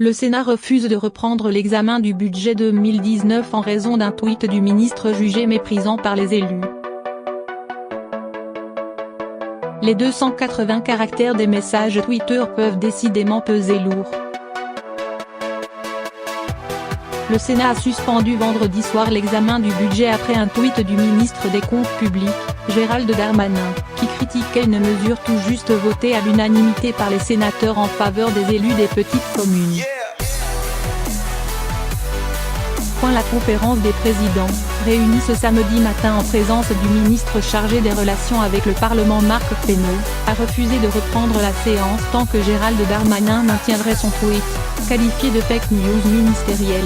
Le Sénat refuse de reprendre l'examen du budget 2019 en raison d'un tweet du ministre jugé méprisant par les élus. Les 280 caractères des messages Twitter peuvent décidément peser lourd. Le Sénat a suspendu vendredi soir l'examen du budget après un tweet du ministre des Comptes publics, Gérald Darmanin, qui critiquait une mesure tout juste votée à l'unanimité par les sénateurs en faveur des élus des petites communes. La conférence des présidents, réunie ce samedi matin en présence du ministre chargé des relations avec le Parlement Marc Fesneau, a refusé de reprendre la séance tant que Gérald Darmanin maintiendrait son tweet, qualifié de fake news ministérielle.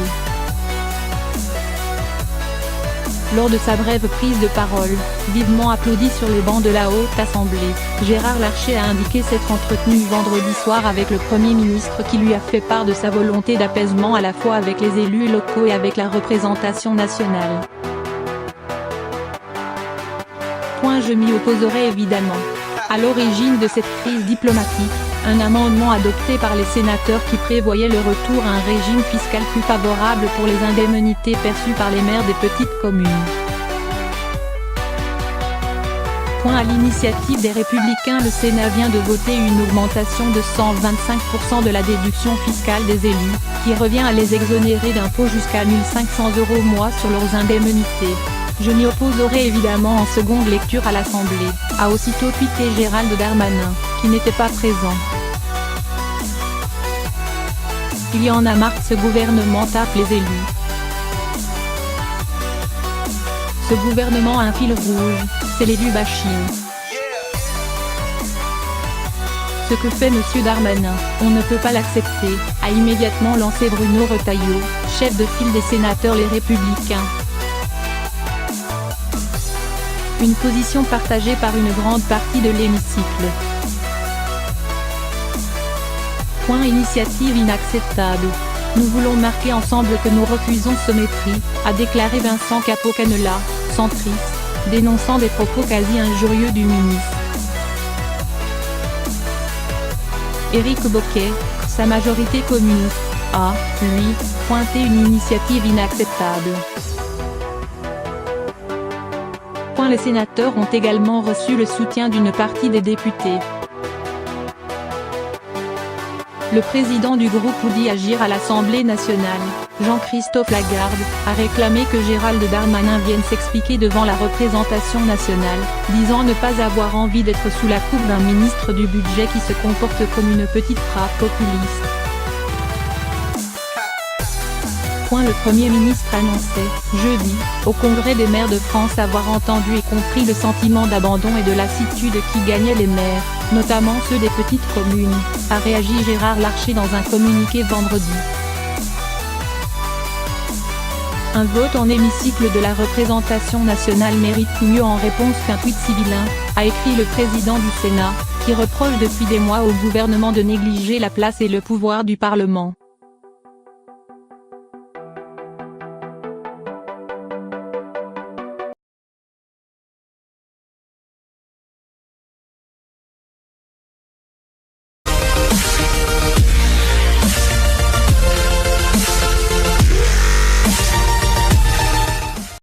Lors de sa brève prise de parole, vivement applaudie sur les bancs de la Haute Assemblée, Gérard Larcher a indiqué s'être entretenu vendredi soir avec le Premier ministre qui lui a fait part de sa volonté d'apaisement à la fois avec les élus locaux et avec la représentation nationale. Je m'y opposerai évidemment. À l'origine de cette crise diplomatique, un amendement adopté par les sénateurs qui prévoyait le retour à un régime fiscal plus favorable pour les indemnités perçues par les maires des petites communes. À l'initiative des Républicains, le Sénat vient de voter une augmentation de 125% de la déduction fiscale des élus, qui revient à les exonérer d'impôts jusqu'à 1 500 € mois sur leurs indemnités. Je m'y opposerai évidemment en seconde lecture à l'Assemblée, a aussitôt tweeté Gérald Darmanin, qui n'était pas présent. Il y en a marre que ce gouvernement tape les élus. Ce gouvernement a un fil rouge, c'est l'élu bashing. Ce que fait M. Darmanin, on ne peut pas l'accepter, a immédiatement lancé Bruno Retailleau, chef de file des sénateurs Les Républicains. Une position partagée par une grande partie de l'hémicycle. Initiative inacceptable. Nous voulons marquer ensemble que nous refusons ce mépris, a déclaré Vincent Capo-Canellas, centriste, dénonçant des propos quasi injurieux du ministre. Éric Bocquet, sa majorité communiste, a, lui, pointé une initiative inacceptable. Les sénateurs ont également reçu le soutien d'une partie des députés. Le président du groupe Oudi Agir à l'Assemblée nationale, Jean-Christophe Lagarde, a réclamé que Gérald Darmanin vienne s'expliquer devant la représentation nationale, disant ne pas avoir envie d'être sous la coupe d'un ministre du budget qui se comporte comme une petite frappe populiste. Le Premier ministre annonçait, jeudi, au Congrès des maires de France avoir entendu et compris le sentiment d'abandon et de lassitude qui gagnait les maires, notamment ceux des petites communes, a réagi Gérard Larcher dans un communiqué vendredi. Un vote en hémicycle de la représentation nationale mérite mieux en réponse qu'un tweet sibyllin, a écrit le président du Sénat, qui reproche depuis des mois au gouvernement de négliger la place et le pouvoir du Parlement.